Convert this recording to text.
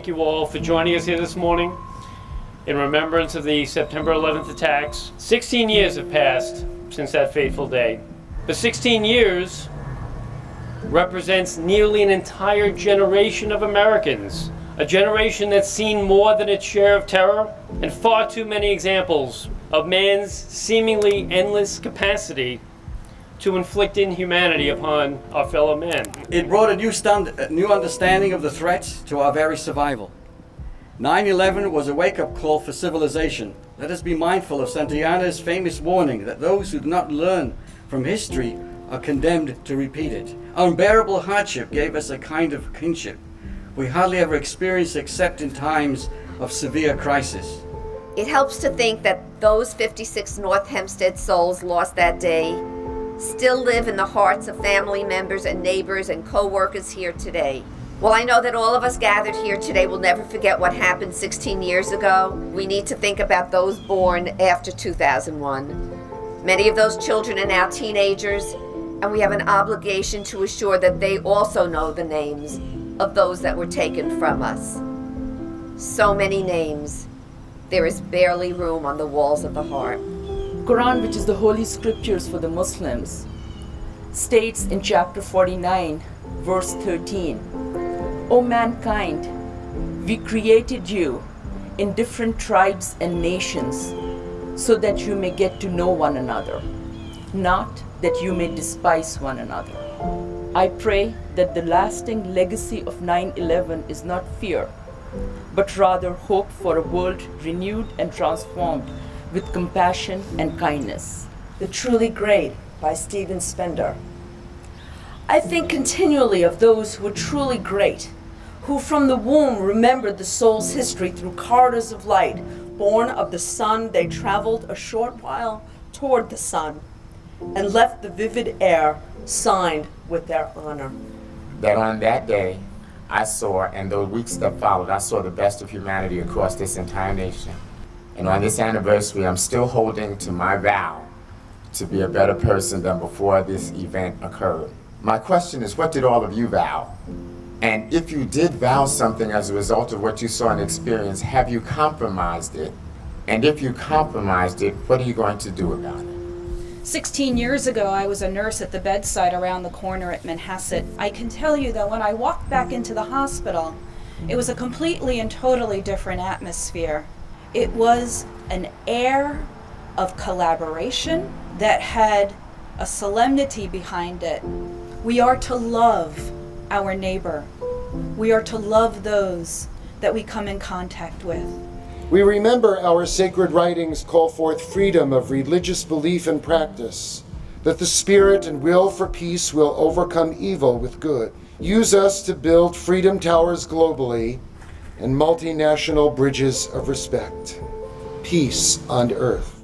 thank you all for joining us here this morning in remembrance of the September 11th attacks. 16 years have passed since that fateful day. But 16 years represents nearly an entire generation of Americans. A generation that's seen more than its share of terror and far too many examples of man's seemingly endless capacity to inflict inhumanity upon our fellow man. It brought a new understanding of the threat to our very survival. 9/11 was a wake-up call for civilization. Let us be mindful of Santayana's famous warning that those who do not learn from history are condemned to repeat it. Unbearable hardship gave us a kind of kinship we hardly ever experience except in times of severe crisis. It helps to think that those 56 North Hempstead souls lost that day still live in the hearts of family members and neighbors and co-workers here today. While I know that all of us gathered here today will never forget what happened 16 years ago, we need to think about those born after 2001. Many of those children are now teenagers, and we have an obligation to assure that they also know the names of those that were taken from us. So many names, there is barely room on the walls of the heart. Quran, which is the holy scriptures for the Muslims, states in chapter 49, verse 13, O mankind, we created you in different tribes and nations so that you may get to know one another, not that you may despise one another. I pray that the lasting legacy of 9/11 is not fear, but rather hope for a world renewed and transformed with compassion and kindness. The Truly Great by Stephen Spender. I think continually of those who were truly great, who from the womb remembered the soul's history through corridors of light. Born of the sun, they traveled a short while toward the sun and left the vivid air signed with their honor. That on that day, I saw, and the weeks that followed, I saw the best of humanity across this entire nation. And on this anniversary, I'm still holding to my vow to be a better person than before this event occurred. My question is, what did all of you vow? And if you did vow something as a result of what you saw and experienced, have you compromised it? And if you compromised it, what are you going to do about it? 16 years ago, I was a nurse at the bedside around the corner at Manhasset. I can tell you that when I walked back into the hospital, it was a completely and totally different atmosphere. It was an air of collaboration that had a solemnity behind it. We are to love our neighbor. We are to love those that we come in contact with. We remember our sacred writings call forth freedom of religious belief and practice, that the spirit and will for peace will overcome evil with good. Use us to build freedom towers globally and multinational bridges of respect. Peace on earth.